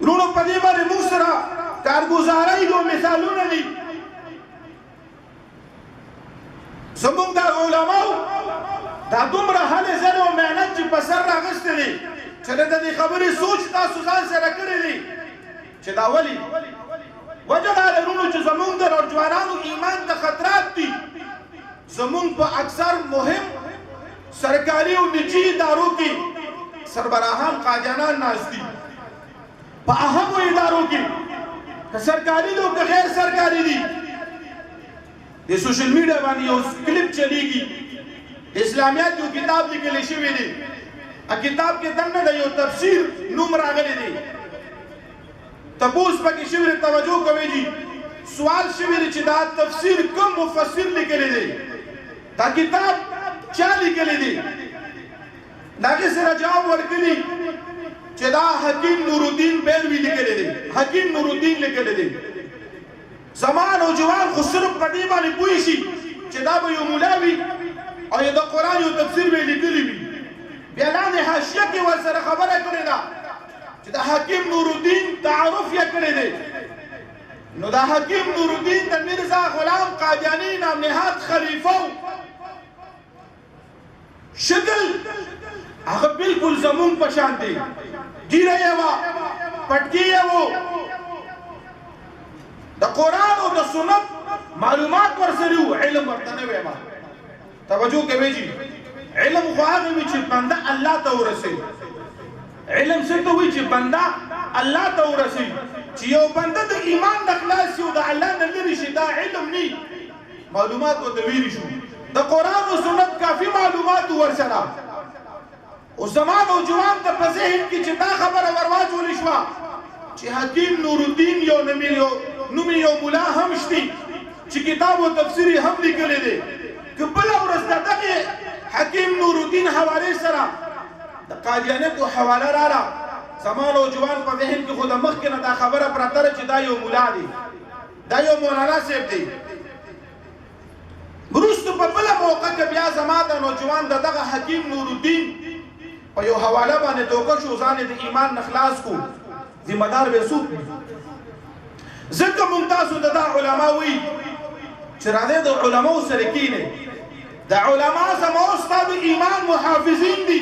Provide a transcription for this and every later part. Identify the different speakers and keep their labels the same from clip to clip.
Speaker 1: ورونو په دې باندې موږ سره کارګزارۍ دو مثالونه دي. زمونږ د علماو دا دومره هلې ځلې او محنت چې په سر راغستې دي چې د دې خبرې سوچ تاسو ځان سره کړی دي چې دا ولې وجه دا لرونو چې زمونږ د نوجوانانو ایمان ته خطرات دي. زمونږ په اکثر مهم سرکاري او نجي ادارو کې سربراهان قاضیانان ناست دي. په اهمو ادارو کې که سرکاري دي او که غیر سرکاري دي د سوشل میډیا باندې یو کلیپ چلیږي اسلامیات یو کتاب لیکل شوی دی. کتاب کې دننه د یو تفسیر نوم راغلی دی. تپوس پکې شوی توجه کوئ جی سوال شوی دی چې دا تفسیر کوم مفسر لیکلی دی دا کتاب چا لیکلی دی. داګه سره جواب ورکړي چې دا حکیم نورالدین بیلوی لیکلی دی. حکیم نورالدین لیکلی دی. زمان او جوان خو صرف په دې باندې پوه شي چې دا به یو مولا وي او د قرآن یو تفسیر به یې لیکلی وي. بیا لاندې حاشیه کې ورسره خبره کړې ده چې د حکیم نورالدین تعارف یې کړی دی. نو دا حکیم نورالدین د میرزا غلام قادیانی نام نهاد خلیفه شکل هغه بالکل زمونږ په شان دی. ږیره یې وه پټکي یې و د قرآن او د سنت معلومات ورسره وو. علم ورته نه وی. توجه کوئ جی علم خو هغه وي چې بنده الله ته ورسوي. علم څه ته وایي چې بنده الله ته ورسوي. چې یو بنده د ایمان نه خلاص شي او د الله نه لرې شي دا علم نه معلومات ورته ویلي شو. د قرآن او سنت کافي معلومات ورسره او زمان او جوان ته په ذهن کې چې دا خبره ورواچولې شوه چې حکیم نورالدین یو نومې یو ملا هم شته چې کتاب او تفسیر هم لیکلی دی. که بله ورځ د دغې حکیم نورالدین حوالې سره د قادیانیتو حواله راله زمان او جوان په ذهن کې خو د مخکې نه دا خبره پرته ده چې دا یو ملا دی دا یو مولانا صاحب دی. وروسته په بله موقع کې بیا زما د نوجوان د دغه حکیم نورالدین په یو حواله باندې دوکه شو ځان یې د ایمان نه خلاص کړو. ذمه دار به څوک وي؟ ځکه موږ تاسو ته دا علما وایي چې راځئ د علماو سره کښېنئ. د علما زما او ستا د ایمان محافظین دي.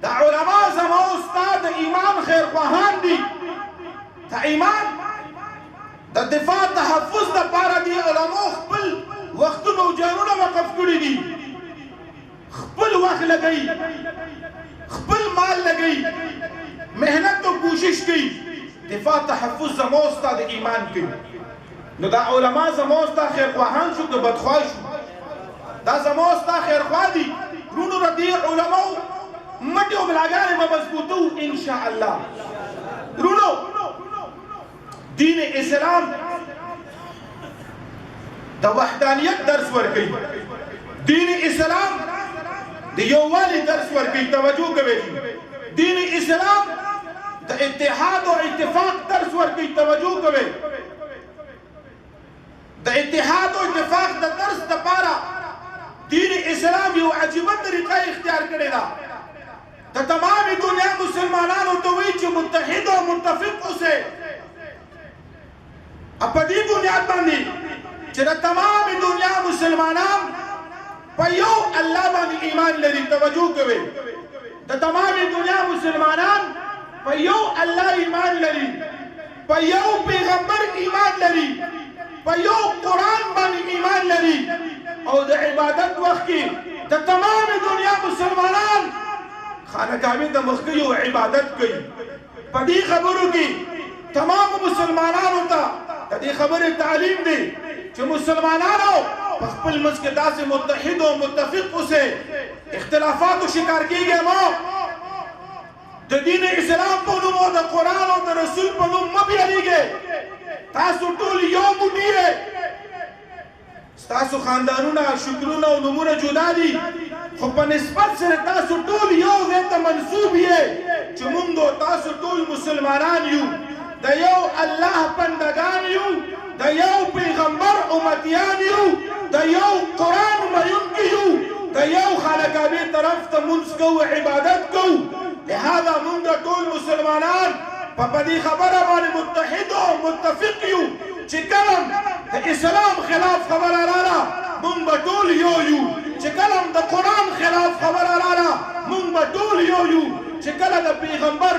Speaker 1: د علما زما او ستا د ایمان خیرخواهان دي. د ایمان د دفاع تحفظ دپاره دي علماو خپل وختونه او جانونه وقف کړي دي. خپل وخت لګوي خپل مال لګوي محنت او کوشش کوي دفاع تحفظ زما او ستا د ایمان کوي. نو دا علما زما او ستا خیرخواهان شو که بدخواه شو دا زما او ستا خیرخواه دي. رونو د دې علماو مټې او بلاګانې به مضبوطو انشاءالله. رونو دین اسلام د وحدانیت درس ورکوي. دین اسلام د یووالي درس ورکوي. توجه کوئ. دین اسلام د اتحاد او اتفاق درس ورکوي. توجه کوئ. د اتحاد او اتفاق د درس دپاره دین اسلام یو عجیبه طریقه اختیار کړې ده. د تمام دنیا مسلمانانو ته وایي چې متحد او متفق اوسئ. په دې بنیاد باندې چې د تمام دنیا مسلمانان په یو الله باندې ایمان لري. توجه کوئ. د تمام دنیا مسلمانان په یو الله ایمان لري. په یو پیغمبر ایمان لري. په یو قرآن باندې ایمان لري. او د عبادت وخت کې د تمام دنیا مسلمانان خانقاهې ته مخ کوي او عبادت کوي. په دې خبرو کې تمام مسلمانانو ته د دې خبرې تعلیم دی چې مسلمانانو په خپل منځ کې داسې متحد او متفق اوسئ. اختلافاتو شکار کیږئ مه. د دین اسلام په نوم او د قرآن او د رسول په نوم مه بیالیږئ. تاسو ټول یو موټی یئ. ستاسو خاندانونه شکلونه او نومونه جدا دي خو په نسبت سره تاسو ټول یو ځای ته منسوب یئ چې موږ تاسو ټول مسلمانان یو. د یو الله بندگان یو. د یو پیغمبر امتیان یو. د یو قرآن منونکي یو. د یو خانقاهې طرف ته مونځ کوو عبادت کوو. لهذا موږ ټول مسلمانان په دې خبره باندې متحد او متفق یو چې کلم د اسلام خلاف خبره رااله مونږ به ټول یو یو چې کلم د قرآن خلاف خبره رااله مونږ به ټول یو یو چې کله د پیغمبر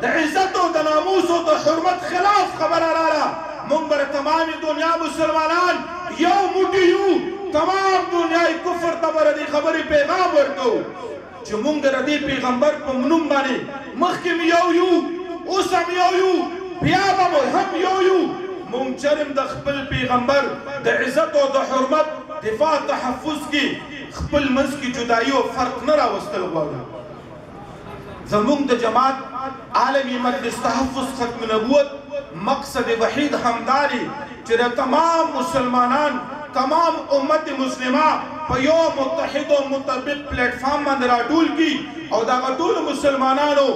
Speaker 1: د عزت او د ناموس او د حرمت خلاف خبره رااله مونږ به تمام دنیا مسلمانان یو موټی یو تمام دنیا کفر ته به د خبرې پیغام ورکوو چې مونږ د دې پیغمبر په نوم باندې مخکې یو یو اوس هم یو یو بیا به هم یو یو مونږ چرم د خپل پیغمبر د عزت او د حرمت دفاع تحفظ کې خپل منځ کې جدایي او فرق نه راوستل غواړو زمونږ د جماعت عالمي مجلس تحفظ ختم نبوت مقصد وحید همداري چې د تمام مسلمانان تمام امت مسلمه په یو متحد او مطابق پلیټ فارم باندې راټول کی او دا ټول مسلمانانو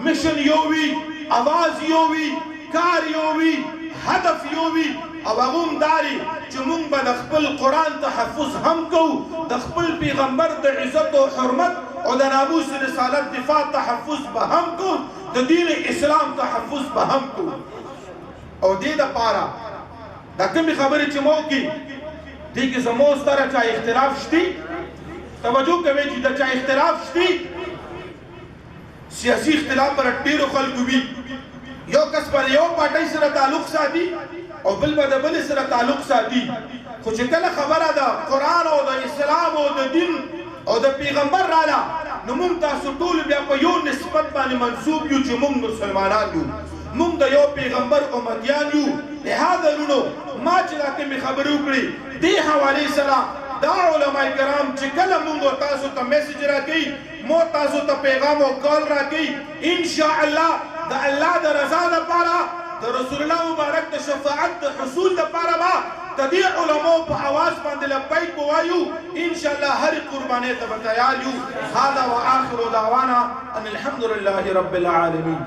Speaker 1: مشن یو وي आवाज یو وي کار یو وي هدف یو وي او هغه هم داري چې مونږ به د خپل قرآن تحفظ هم کوو د خپل پیغمبر د عزت او حرمت او د ناموس رسالت دفاع تحفظ به هم کوو د دین اسلام تحفظ به هم کوو او دې دپاره دا کومې خبرې چې مو کې دې کې زموږ سره چا اختلاف شتی توجه کوئ چې د چا اختلاف شتی سیاسي اختلاف پر ډیرو خلکو وي یو کس پر یو پارټۍ سره تعلق ساتي او بل به د بل سره تعلق ساتي خو چې کله خبره د قرآن او د اسلام او د دین او د پیغمبر رااله نو مونږ تاسو ټول بیا په یو نسبت باندې منسوب یو چې مونږ مسلمانان یو مونږ د یو پیغمبر امتیان یو لهذا نو ما چې دا کومې خبرې وکړې دې حوالې سره دا علماء کرام چې کله مونږ تاسو ته میسج راکوي مو تاسو ته پیغام او کال راکوي انشاءالله د الله د رضا لپاره د رسول الله مبارک د شفاعت د حصول لپاره به د دې علماو په اواز باندې لبیک ووایو انشاءالله هر قربانۍ ته به تیار یو هذا واخر دعوانا ان الحمد لله رب العالمین